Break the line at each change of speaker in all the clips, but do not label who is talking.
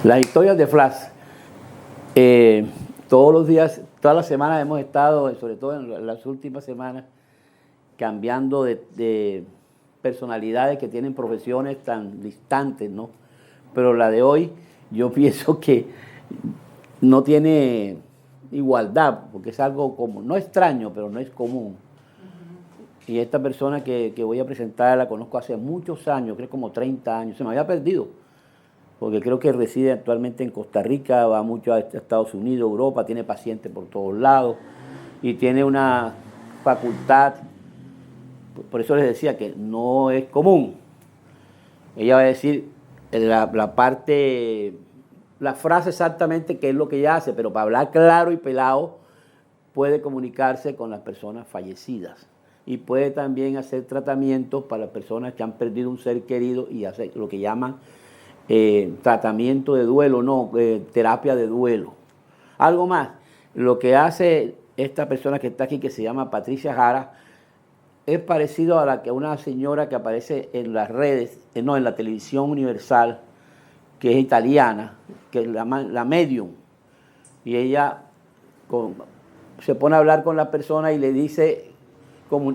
Las historias de Flash. Todos los días, todas las semanas hemos estado, sobre todo en las últimas semanas, cambiando de personalidades que tienen profesiones tan distantes, ¿no? Pero la de hoy, yo pienso que no tiene igualdad, porque es algo como, no extraño, pero no es común. Y esta persona que voy a presentar la conozco hace muchos años, creo como 30 años, se me había perdido, porque creo que reside actualmente en Costa Rica, va mucho a Estados Unidos, Europa, tiene pacientes por todos lados y tiene una facultad, por eso les decía que no es común. Ella va a decir la parte, la frase exactamente qué es lo que ella hace, pero para hablar claro y pelado puede comunicarse con las personas fallecidas y puede también hacer tratamientos para las personas que han perdido un ser querido y hacer lo que llaman tratamiento de duelo, terapia de duelo. Algo más, lo que hace esta persona que está aquí, que se llama Patricia Jara, es parecido a una señora que aparece en las redes, en la televisión universal, que es italiana, que es la medium. Y ella se pone a hablar con la persona y le dice,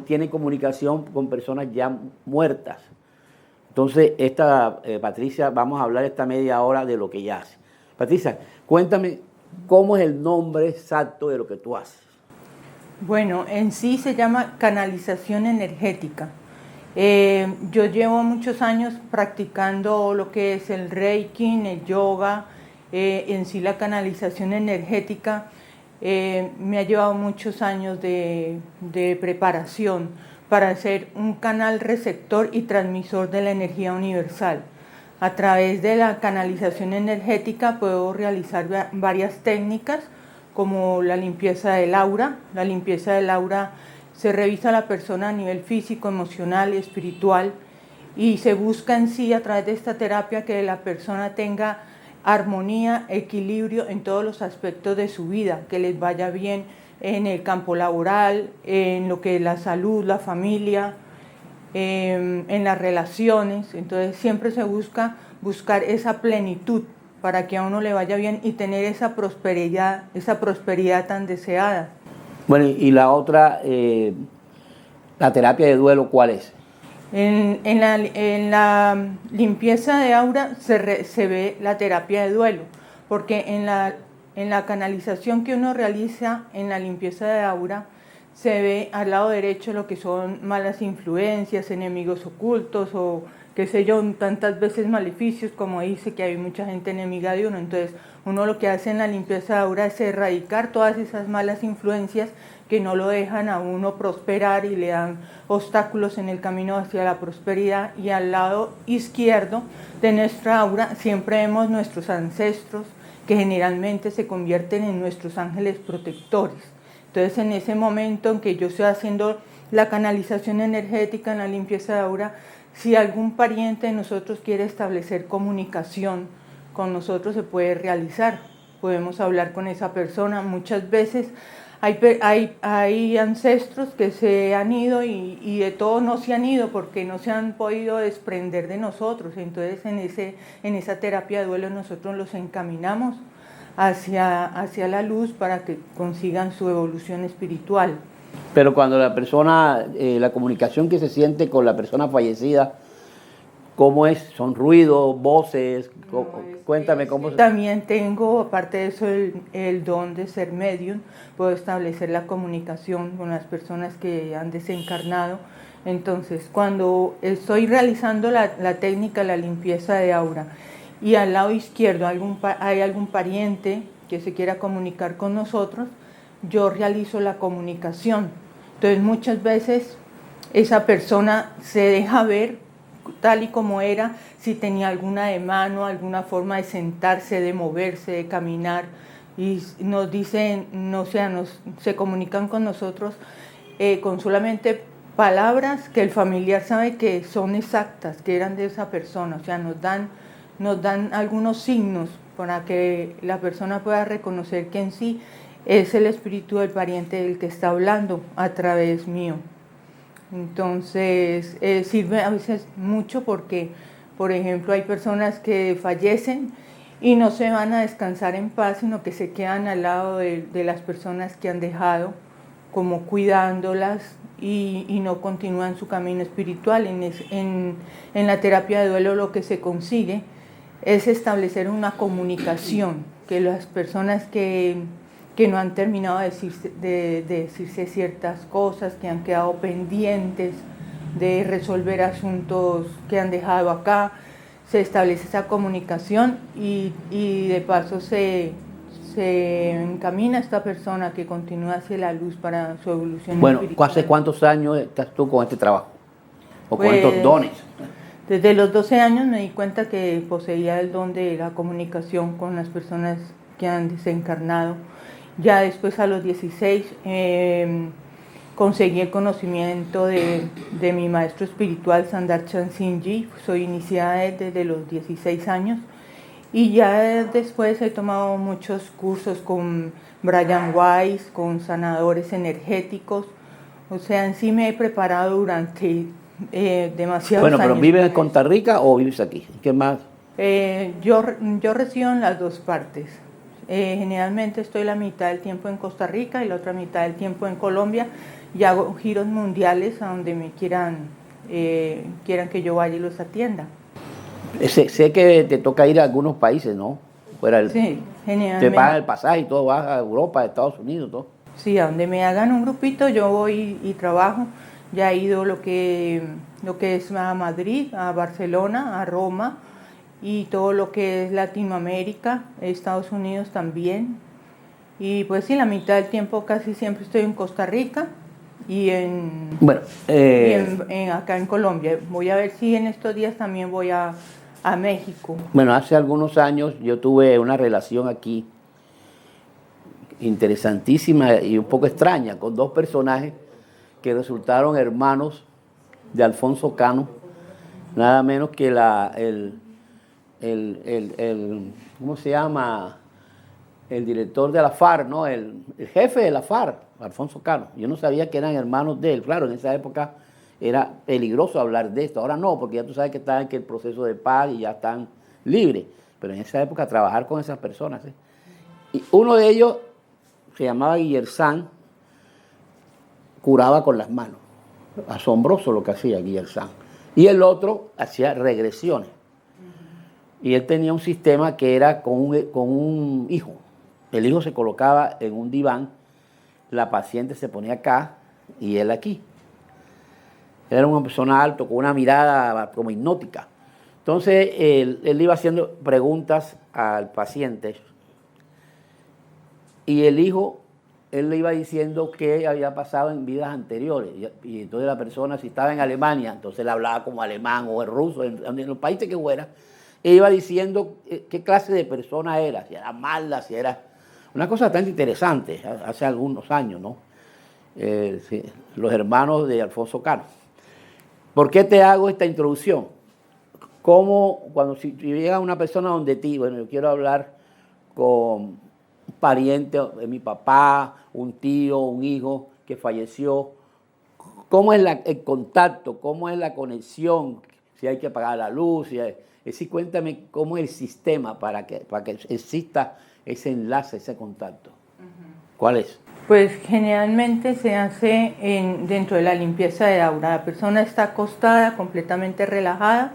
tiene comunicación con personas ya muertas. Entonces, Patricia, vamos a hablar esta media hora de lo que ella hace. Patricia, cuéntame cómo es el nombre exacto de lo que tú haces.
Bueno, en sí se llama canalización energética. Yo llevo muchos años practicando lo que es el Reiki, el yoga, en sí la canalización energética. Me ha llevado muchos años de preparación para ser un canal receptor y transmisor de la energía universal. A través de la canalización energética puedo realizar varias técnicas, como la limpieza del aura. La limpieza del aura se revisa a la persona a nivel físico, emocional y espiritual, y se busca en sí, a través de esta terapia, que la persona tenga armonía, equilibrio en todos los aspectos de su vida, que les vaya bien en el campo laboral, en lo que es la salud, la familia, en las relaciones. Entonces siempre se buscar esa plenitud para que a uno le vaya bien y tener esa prosperidad tan deseada.
Bueno, y la otra, la terapia de duelo, ¿cuál es?
En la limpieza de aura se ve la terapia de duelo, porque en la canalización que uno realiza en la limpieza de aura se ve al lado derecho lo que son malas influencias, enemigos ocultos o qué sé yo, tantas veces maleficios, como dice que hay mucha gente enemiga de uno. Entonces uno lo que hace en la limpieza de aura es erradicar todas esas malas influencias que no lo dejan a uno prosperar y le dan obstáculos en el camino hacia la prosperidad. Y al lado izquierdo de nuestra aura siempre vemos nuestros ancestros, que generalmente se convierten en nuestros ángeles protectores. Entonces, en ese momento en que yo estoy haciendo la canalización energética en la limpieza de aura, si algún pariente de nosotros quiere establecer comunicación con nosotros, se puede realizar. Podemos hablar con esa persona. Muchas veces hay ancestros que se han ido y de todo no se han ido porque no se han podido desprender de nosotros. Entonces, en esa terapia de duelo nosotros los encaminamos hacia la luz para que consigan su evolución espiritual.
Pero cuando la persona, la comunicación que se siente con la persona fallecida, ¿cómo es? ¿Son ruidos, voces? Cuéntame cómo.
También tengo, aparte de eso, el don de ser medium. Puedo establecer la comunicación con las personas que han desencarnado. Entonces, cuando estoy realizando la técnica, la limpieza de aura, y al lado izquierdo hay algún pariente que se quiera comunicar con nosotros, yo realizo la comunicación. Entonces, muchas veces esa persona se deja ver tal y como era, si tenía alguna de mano, alguna forma de sentarse, de moverse, de caminar, y nos dicen, se comunican con nosotros con solamente palabras que el familiar sabe que son exactas, que eran de esa persona. O sea, nos dan algunos signos para que la persona pueda reconocer que en sí es el espíritu del pariente del que está hablando a través mío. Entonces sirve a veces mucho porque, por ejemplo, hay personas que fallecen y no se van a descansar en paz, sino que se quedan al lado de las personas que han dejado, como cuidándolas y no continúan su camino espiritual. En la terapia de duelo lo que se consigue es establecer una comunicación, que las personas que no han terminado de decirse ciertas cosas, que han quedado pendientes de resolver asuntos que han dejado acá, se establece esa comunicación y de paso se encamina a esta persona que continúa hacia la luz para su evolución espiritual.
Bueno, ¿hace cuántos años estás tú con este trabajo? ¿O con estos dones?
Desde los 12 años me di cuenta que poseía el don de la comunicación con las personas que han desencarnado. Ya después, a los 16, conseguí el conocimiento de mi maestro espiritual, Sandar Chansinji. Soy iniciada desde los 16 años y ya después he tomado muchos cursos con Brian Weiss, con sanadores energéticos. O sea, en sí me he preparado durante demasiados años.
Bueno, pero ¿vives en Costa Rica o vives aquí? ¿Qué más?
Yo resido en las dos partes. Generalmente estoy la mitad del tiempo en Costa Rica y la otra mitad del tiempo en Colombia, y hago giros mundiales a donde me quieran que yo vaya y los atienda.
Sé que te toca ir a algunos países, ¿no?
Sí, generalmente.
Te pagan el pasaje y todo, vas a Europa, a Estados Unidos, todo.
Sí, a donde me hagan un grupito yo voy y trabajo. Ya he ido lo que es a Madrid, a Barcelona, a Roma, y todo lo que es Latinoamérica, Estados Unidos también. Y pues sí, la mitad del tiempo casi siempre estoy en Costa Rica y acá en Colombia. Voy a ver si en estos días también voy a México.
Bueno, hace algunos años yo tuve una relación aquí interesantísima y un poco extraña con dos personajes que resultaron hermanos de Alfonso Cano, nada menos que ¿cómo se llama? El director de la FARC, ¿no? El jefe de la FARC, Alfonso Cano. Yo no sabía que eran hermanos de él. Claro, en esa época era peligroso hablar de esto. Ahora no, porque ya tú sabes que están en el proceso de paz y ya están libres. Pero en esa época trabajar con esas personas. Y uno de ellos se llamaba Guillerzán, curaba con las manos. Asombroso lo que hacía Guillerzán. Y el otro hacía regresiones. Y él tenía un sistema que era con un hijo. El hijo se colocaba en un diván, la paciente se ponía acá y él aquí. Era una persona alto, con una mirada como hipnótica. Entonces, él iba haciendo preguntas al paciente y el hijo, él le iba diciendo qué había pasado en vidas anteriores. Y entonces la persona, si estaba en Alemania, entonces le hablaba como alemán o en ruso, en los países que fuera, e iba diciendo qué clase de persona era, si era mala, si era... Una cosa bastante interesante, hace algunos años, ¿no? Sí, los hermanos de Alfonso Cano. ¿Por qué te hago esta introducción? Si llega una persona donde ti, bueno, yo quiero hablar con un pariente de mi papá, un tío, un hijo que falleció, ¿cómo es el contacto? ¿Cómo es la conexión? Si hay que apagar la luz, cuéntame cómo es el sistema para que exista ese enlace, ese contacto. ¿Cuál es?
Pues generalmente se hace dentro de la limpieza de aura. La persona está acostada, completamente relajada,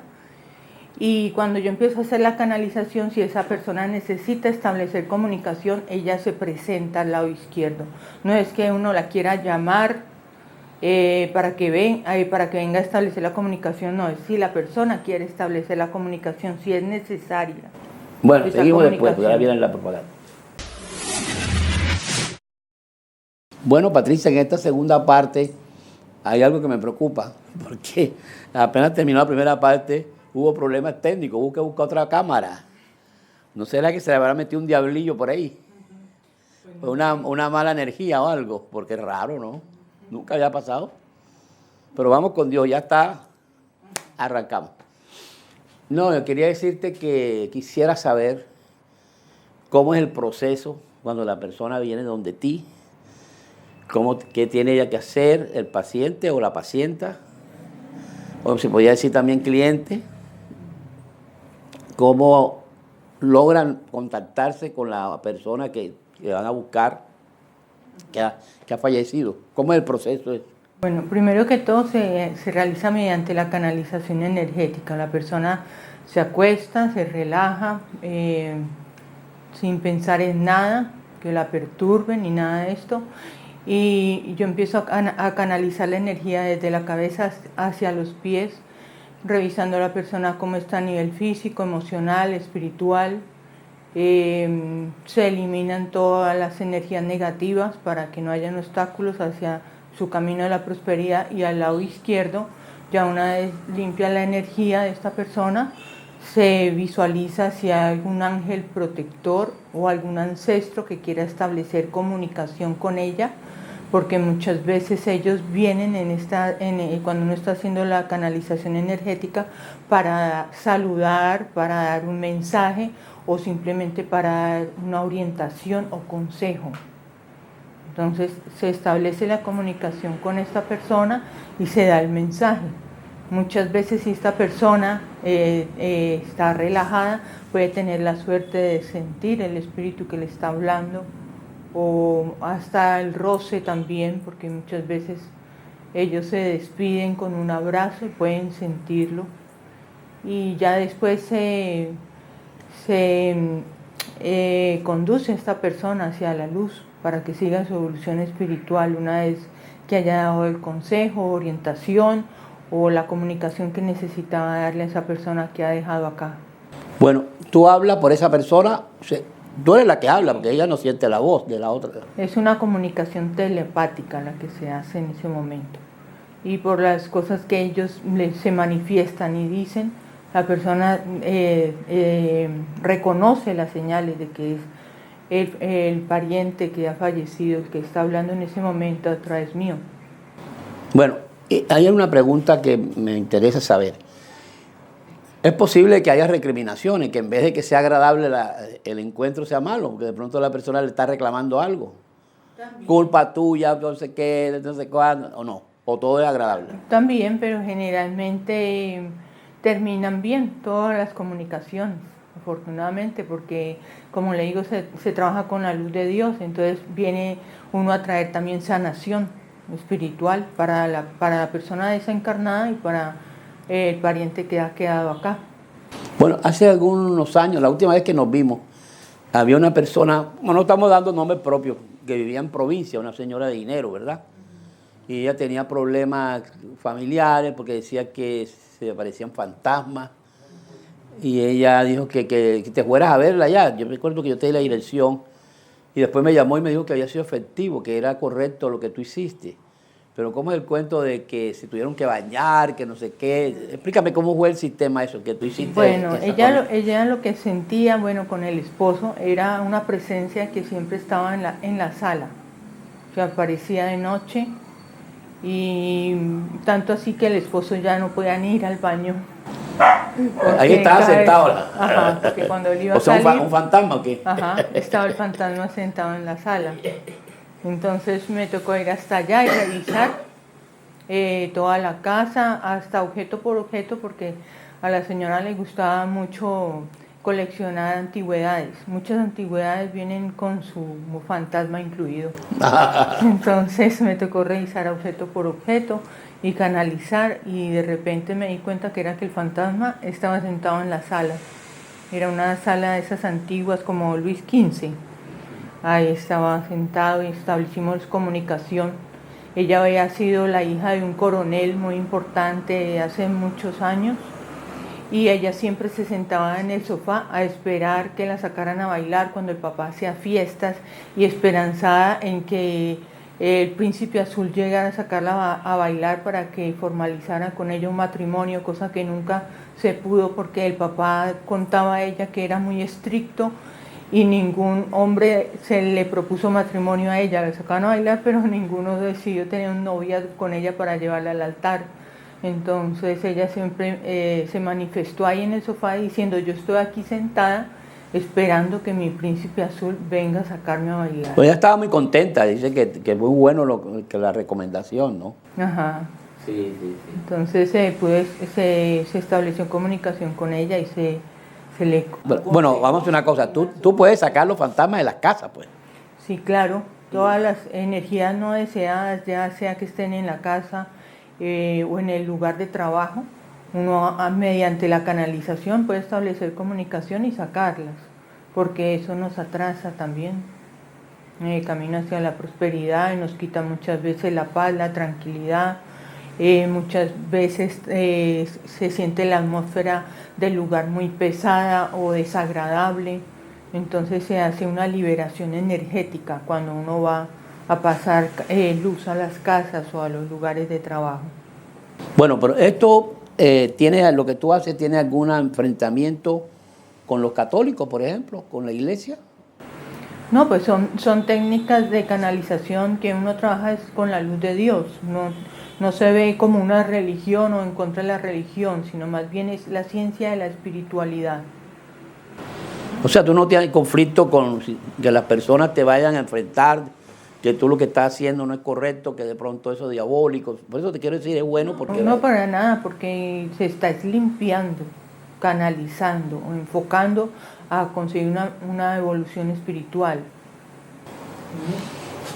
y cuando yo empiezo a hacer la canalización, si esa persona necesita establecer comunicación, ella se presenta al lado izquierdo. No es que uno la quiera llamar para que venga a establecer la comunicación, no, es si la persona quiere establecer la comunicación, si es necesaria.
Bueno, seguimos después, porque ahora viene la propaganda. Bueno, Patricia, en esta segunda parte hay algo que me preocupa, porque apenas terminó la primera parte, hubo problemas técnicos, hubo que buscar otra cámara. ¿No será que se le habrá metido un diablillo por ahí? Una mala energía o algo, porque es raro, ¿no? Nunca había pasado. Pero vamos con Dios, ya está, arrancamos. No, yo quería decirte que quisiera saber cómo es el proceso cuando la persona viene donde ti, qué tiene ella que hacer, el paciente o la pacienta, o se podría decir también cliente, cómo logran contactarse con la persona que van a buscar, que ha fallecido? ¿Cómo es el proceso?
Bueno, primero que todo se realiza mediante la canalización energética. La persona se acuesta, se relaja, sin pensar en nada que la perturbe ni nada de esto. Y yo empiezo a canalizar la energía desde la cabeza hacia los pies, revisando a la persona cómo está a nivel físico, emocional, espiritual. Se eliminan todas las energías negativas para que no hayan obstáculos hacia su camino de la prosperidad, y al lado izquierdo, ya una vez limpia la energía de esta persona, se visualiza si hay algún ángel protector o algún ancestro que quiera establecer comunicación con ella, porque muchas veces ellos vienen cuando uno está haciendo la canalización energética para saludar, para dar un mensaje o simplemente para dar una orientación o consejo. Entonces se establece la comunicación con esta persona y se da el mensaje. Muchas veces si esta persona está relajada, puede tener la suerte de sentir el espíritu que le está hablando, o hasta el roce también, porque muchas veces ellos se despiden con un abrazo y pueden sentirlo. Y ya después se conduce a esta persona hacia la luz para que siga su evolución espiritual, una vez que haya dado el consejo, orientación o la comunicación que necesitaba darle a esa persona que ha dejado acá.
Bueno, tú hablas por esa persona, tú eres la que habla, porque ella no siente la voz de la otra.
Es una comunicación telepática la que se hace en ese momento. Y por las cosas que ellos se manifiestan y dicen, la persona reconoce las señales de que es el pariente que ha fallecido, el que está hablando en ese momento a través mío.
Bueno, hay una pregunta que me interesa saber. ¿Es posible que haya recriminaciones, que en vez de que sea agradable el encuentro sea malo, porque de pronto la persona le está reclamando algo? También. Culpa tuya, no sé qué, no sé cuándo, o no, o todo es agradable?
También, pero generalmente terminan bien todas las comunicaciones, afortunadamente, porque como le digo, se trabaja con la luz de Dios, entonces viene uno a traer también sanación espiritual para la persona desencarnada y para el pariente que ha quedado acá.
Bueno, hace algunos años, la última vez que nos vimos, había una persona, no estamos dando nombres propios, que vivía en provincia, una señora de dinero, ¿verdad? Y ella tenía problemas familiares porque decía que se aparecían fantasmas. Y ella dijo que te fueras a verla allá. Yo me acuerdo que yo te di la dirección. Y después me llamó y me dijo que había sido efectivo, que era correcto lo que tú hiciste. Pero ¿cómo es el cuento de que se tuvieron que bañar, que no sé qué? Explícame cómo fue el sistema eso que tú hiciste.
Bueno, ella lo que sentía, bueno, con el esposo, era una presencia que siempre estaba en la sala, que aparecía de noche, y tanto así que el esposo ya no podía ni ir al baño.
Ahí estaba sentado.
Ajá, porque cuando él iba a
salir,
¿un
fantasma o qué?
Ajá, estaba el fantasma sentado en la sala. Entonces me tocó ir hasta allá y revisar toda la casa, hasta objeto por objeto, porque a la señora le gustaba mucho coleccionar antigüedades. Muchas antigüedades vienen con su fantasma incluido. Entonces me tocó revisar objeto por objeto y canalizar, y de repente me di cuenta que era que el fantasma estaba sentado en la sala. Era una sala de esas antiguas como Luis XV. Ahí estaba sentado y establecimos comunicación. Ella había sido la hija de un coronel muy importante hace muchos años, y ella siempre se sentaba en el sofá a esperar que la sacaran a bailar cuando el papá hacía fiestas, y esperanzada en que el príncipe azul llegara a sacarla a bailar para que formalizara con ella un matrimonio, cosa que nunca se pudo porque el papá contaba a ella que era muy estricto y ningún hombre se le propuso matrimonio a ella. La sacaban a bailar, pero ninguno decidió tener un novia con ella para llevarla al altar. Entonces ella siempre se manifestó ahí en el sofá diciendo: yo estoy aquí sentada esperando que mi príncipe azul venga a sacarme a bailar.
Pues ella estaba muy contenta, dice que es muy bueno que la recomendación, ¿no?
Ajá.
Sí.
Entonces se estableció comunicación con ella y se se le...
Bueno, vamos a hacer una cosa. Tú puedes sacar los fantasmas de las casas, pues.
Sí, claro. Todas las energías no deseadas, ya sea que estén en la casa o en el lugar de trabajo, uno mediante la canalización puede establecer comunicación y sacarlas, porque eso nos atrasa también el camino hacia la prosperidad y nos quita muchas veces la paz, la tranquilidad. Muchas veces se siente la atmósfera del lugar muy pesada o desagradable, entonces se hace una liberación energética cuando uno va a pasar luz a las casas o a los lugares de trabajo.
Bueno, pero esto lo que tú haces, ¿tiene algún enfrentamiento con los católicos, por ejemplo, con la iglesia?
No, pues son técnicas de canalización que uno trabaja con la luz de Dios, no se ve como una religión o en contra de la religión, sino más bien es la ciencia de la espiritualidad.
O sea, tú no tienes conflicto con que las personas te vayan a enfrentar, que tú lo que estás haciendo no es correcto, que de pronto eso es diabólico. Por eso te quiero decir, es bueno porque...
No, para nada, porque se está limpiando, canalizando o enfocando a conseguir una evolución espiritual.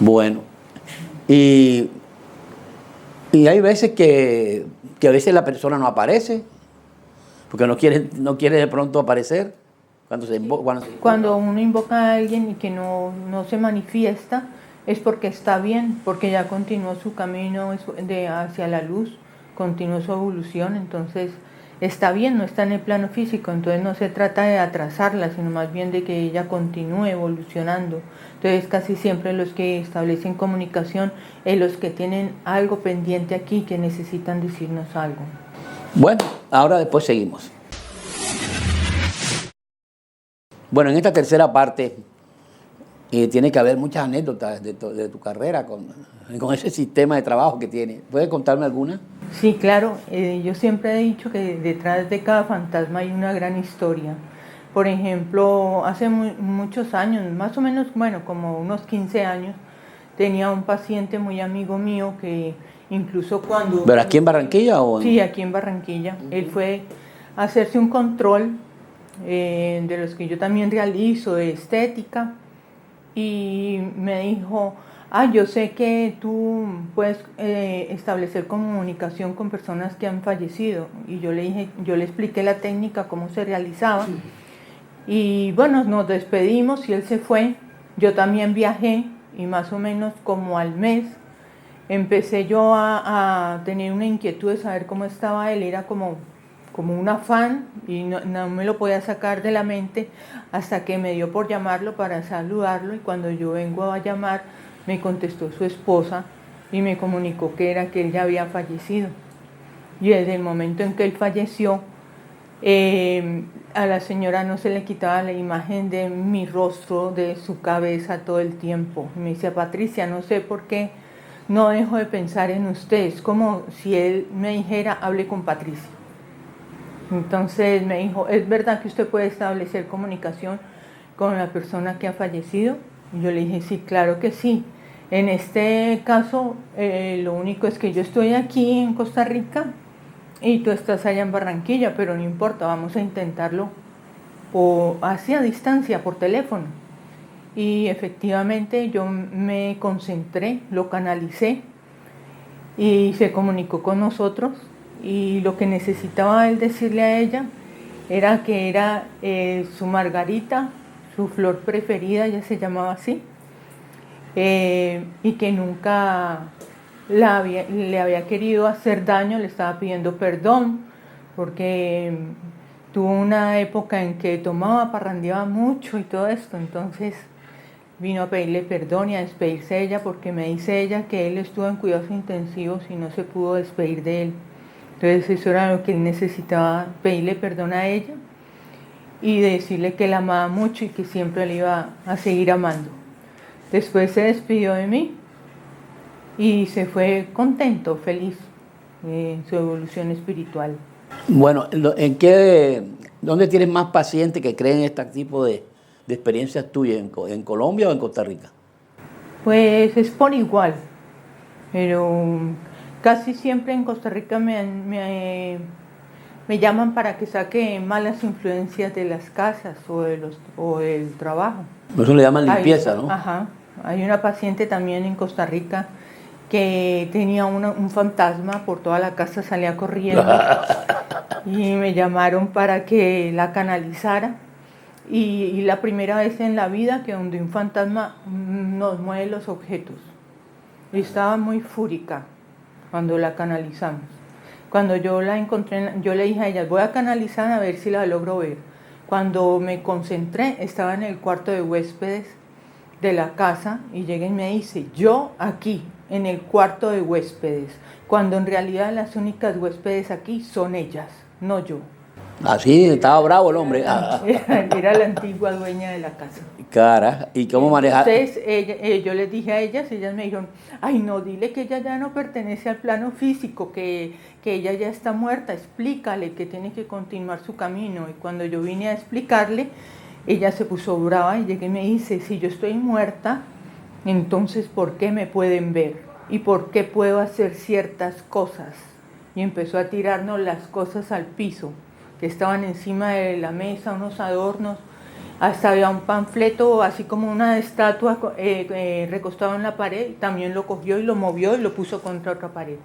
Bueno, y hay veces que a veces la persona no aparece, porque no quiere de pronto aparecer.
Cuando uno invoca a alguien y que no se manifiesta, es porque está bien, porque ya continuó su camino hacia la luz, continuó su evolución, entonces está bien, no está en el plano físico, entonces no se trata de atrasarla, sino más bien de que ella continúe evolucionando. Entonces casi siempre los que establecen comunicación es los que tienen algo pendiente aquí, que necesitan decirnos algo.
Bueno, ahora después seguimos. Bueno, en esta tercera parte tiene que haber muchas anécdotas de tu carrera con ese sistema de trabajo que tiene. ¿Puedes contarme alguna?
Sí, claro. Yo siempre he dicho que detrás de cada fantasma hay una gran historia. Por ejemplo, hace muchos años, más o menos, bueno, como unos 15 años, tenía un paciente muy amigo mío que incluso cuando...
¿Pero aquí en Barranquilla o...?
Sí, aquí en Barranquilla. Él fue a hacerse un control de los que yo también realizo, de estética, y me dijo, yo sé que tú puedes establecer comunicación con personas que han fallecido. Y yo le expliqué la técnica, cómo se realizaba. Sí. Y bueno, nos despedimos y él se fue. Yo también viajé y más o menos como al mes empecé yo a tener una inquietud de saber cómo estaba él. Era como un afán y no me lo podía sacar de la mente hasta que me dio por llamarlo para saludarlo, y cuando yo vengo a llamar me contestó su esposa y me comunicó que él ya había fallecido. Y desde el momento en que él falleció, a la señora no se le quitaba la imagen de mi rostro, de su cabeza todo el tiempo. Y me dice, Patricia, no sé por qué no dejo de pensar en usted. Es como si él me dijera, hable con Patricia. Entonces me dijo, ¿es verdad que usted puede establecer comunicación con la persona que ha fallecido? Y yo le dije, sí, claro que sí. En este caso, lo único es que yo estoy aquí en Costa Rica y tú estás allá en Barranquilla, pero no importa, vamos a intentarlo así a distancia, por teléfono. Y efectivamente yo me concentré, lo canalicé y se comunicó con nosotros. Y lo que necesitaba él decirle a ella era que era su margarita, su flor preferida, ella se llamaba así, y que nunca le había querido hacer daño, le estaba pidiendo perdón, porque tuvo una época en que tomaba, parrandeaba mucho y todo esto, entonces vino a pedirle perdón y a despedirse de ella, porque me dice ella que él estuvo en cuidados intensivos y no se pudo despedir de él. Entonces eso era lo que él necesitaba, pedirle perdón a ella y decirle que la amaba mucho y que siempre le iba a seguir amando. Después se despidió de mí y se fue contento, feliz en su evolución espiritual.
Bueno, ¿dónde tienes más pacientes que creen este tipo de experiencias tuyas? ¿En Colombia o en Costa Rica?
Pues es por igual, pero casi siempre en Costa Rica me me llaman para que saque malas influencias de las casas o del trabajo.
Eso le llaman limpieza, ¿no?
Ajá. Hay una paciente también en Costa Rica que tenía un fantasma, por toda la casa salía corriendo y me llamaron para que la canalizara. Y la primera vez en la vida que donde un fantasma nos mueve los objetos. Y estaba muy fúrica cuando la canalizamos. Cuando yo la encontré, yo le dije a ella, voy a canalizar a ver si la logro ver. Cuando me concentré, estaba en el cuarto de huéspedes de la casa y llega y me dice, yo aquí, en el cuarto de huéspedes, cuando en realidad las únicas huéspedes aquí son ellas, no yo.
Así, estaba bravo el hombre.
Era la antigua dueña de la casa.
Cara, ¿y cómo manejar?
Entonces yo les dije a ellas me dijeron, ay no, dile que ella ya no pertenece al plano físico, que ella ya está muerta, explícale que tiene que continuar su camino. Y cuando yo vine a explicarle, ella se puso brava y llegué y me dice, si yo estoy muerta, entonces ¿por qué me pueden ver? ¿Y por qué puedo hacer ciertas cosas? Y empezó a tirarnos las cosas al piso, que estaban encima de la mesa, unos adornos, hasta había un panfleto, así como una estatua recostado en la pared, y también lo cogió y lo movió y lo puso contra otra pared.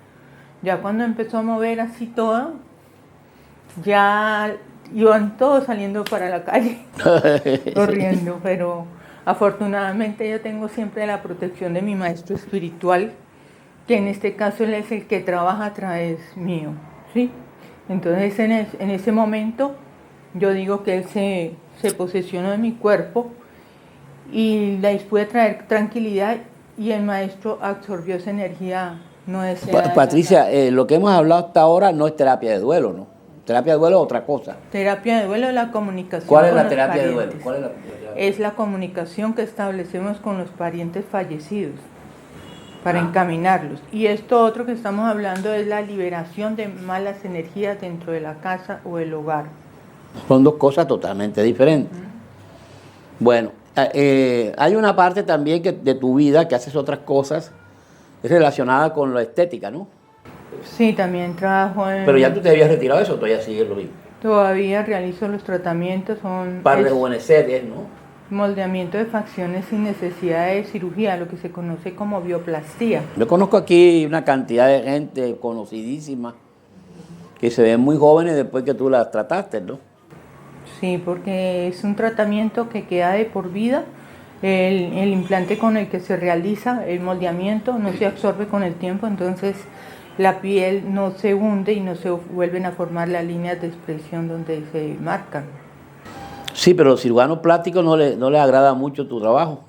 Ya cuando empezó a mover así todo, ya iban todos saliendo para la calle, corriendo, pero afortunadamente yo tengo siempre la protección de mi maestro espiritual, que en este caso él es el que trabaja a través mío, ¿sí? Entonces en ese momento yo digo que él se posesionó de mi cuerpo y les pude traer tranquilidad y el maestro absorbió esa energía no deseada.
Patricia, lo que hemos hablado hasta ahora no es terapia de duelo, ¿no? Terapia de duelo es otra cosa.
Terapia de duelo es la comunicación.
¿Cuál es la terapia de duelo?
Es la comunicación que establecemos con los parientes fallecidos para encaminarlos. Y esto otro que estamos hablando es la liberación de malas energías dentro de la casa o el hogar.
Son dos cosas totalmente diferentes. Bueno, hay una parte también de tu vida que haces otras cosas relacionada con la estética, ¿no?
Sí, también trabajo en...
Pero ya tú te habías retirado de eso, todavía sigues lo mismo.
Todavía realizo los tratamientos,
Para rejuvenecer, ¿no?
Moldeamiento de facciones sin necesidad de cirugía, lo que se conoce como bioplastía.
Yo conozco aquí una cantidad de gente conocidísima que se ven muy jóvenes después que tú las trataste, ¿no?
Sí, porque es un tratamiento que queda de por vida. El implante con el que se realiza el moldeamiento no se absorbe con el tiempo, entonces la piel no se hunde y no se vuelven a formar las líneas de expresión donde se marcan.
Sí, pero a los cirujanos plásticos no les agrada mucho tu trabajo.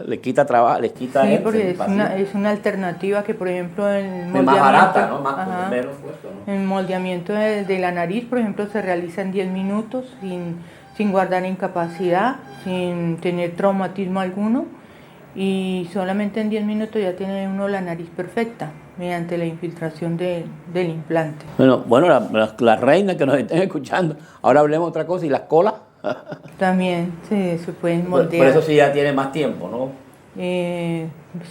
les quita trabajo, les quita...
Sí, porque es una alternativa que, por ejemplo, el moldeamiento...
Más barata, ¿no? Más menos puesto, ¿no?
El moldeamiento de la nariz, por ejemplo, se realiza en 10 minutos sin guardar incapacidad, sin tener traumatismo alguno, y solamente en 10 minutos ya tiene uno la nariz perfecta mediante la infiltración del implante.
Bueno, las reinas que nos estén escuchando, ahora hablemos de otra cosa, ¿y las colas?
También se pueden moldear.
Por eso sí ya tiene más tiempo, ¿no?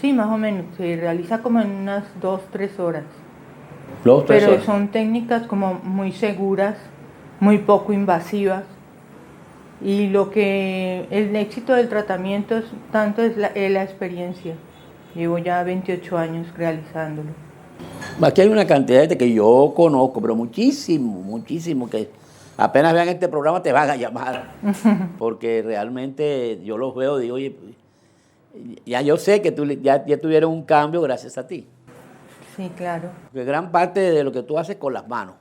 Sí, más o menos, se realiza como en unas 2-3 horas.
Pero
son técnicas como muy seguras, muy poco invasivas. Y el éxito del tratamiento es la experiencia. Llevo ya 28 años realizándolo.
Aquí hay una cantidad de gente que yo conozco, pero muchísimo, que apenas vean este programa te van a llamar. Porque realmente yo los veo y digo, oye, ya yo sé que ya tuvieron un cambio gracias a ti.
Sí, claro.
Porque gran parte de lo que tú haces con las manos,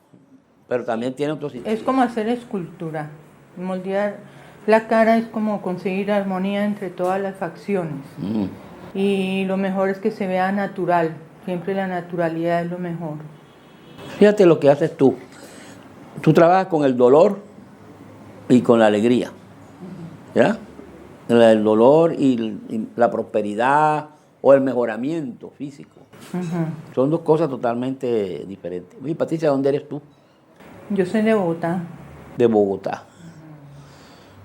pero también tiene otros...
Es como hacer escultura. Moldear la cara es como conseguir armonía entre todas las facciones. Y lo mejor es que se vea natural. Siempre la naturalidad es lo mejor.
Fíjate lo que haces tú. Tú trabajas con el dolor y con la alegría. ¿Ya? El dolor y la prosperidad o el mejoramiento físico. Son dos cosas totalmente diferentes. Y Patricia, ¿dónde eres tú?
Yo soy de Bogotá.
De Bogotá.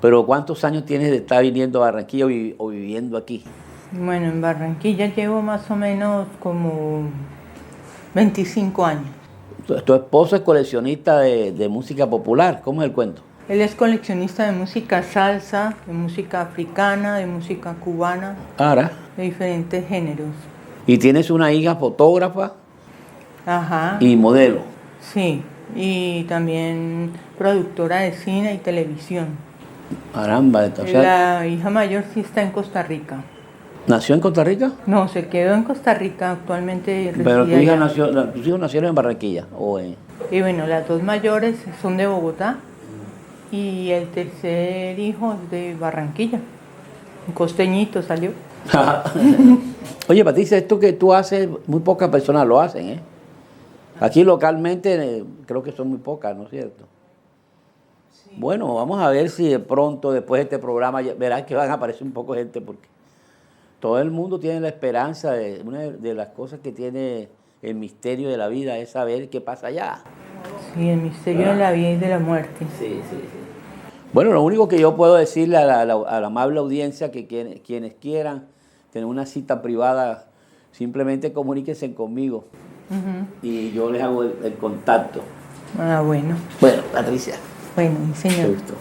Pero ¿cuántos años tienes de estar viniendo a Barranquilla o viviendo aquí?
Bueno, en Barranquilla llevo más o menos como 25 años.
Tu esposo es coleccionista de música popular. ¿Cómo es el cuento?
Él es coleccionista de música salsa, de música africana, de música cubana,
Ahora.
de diferentes géneros.
Y tienes una hija fotógrafa
Ajá.
y modelo.
Sí, y también productora de cine y televisión.
Caramba, entonces,
La hija mayor sí está en Costa Rica.
¿nació en Costa Rica?
No, se quedó en Costa Rica, actualmente
Pero
reside allá.
tus hijos nacieron en Barranquilla o en...
Y bueno, las dos mayores son de Bogotá y el tercer hijo es de Barranquilla. Un costeñito salió.
Oye, Patricia, esto que tú haces, muy pocas personas lo hacen, ¿eh? Aquí localmente creo que son muy pocas, ¿no es cierto? Sí. Bueno, vamos a ver si de pronto, después de este programa, verás que van a aparecer un poco de gente, porque todo el mundo tiene la esperanza de una de las cosas que tiene el misterio de la vida es saber qué pasa allá.
Sí, el misterio de la vida y de la muerte.
Sí. Bueno, lo único que yo puedo decirle a la amable audiencia que quienes quieran tener una cita privada, simplemente comuníquense conmigo y yo les hago el contacto.
Ah, bueno.
Bueno, Patricia.
Bueno, señor.
Mucho gusto.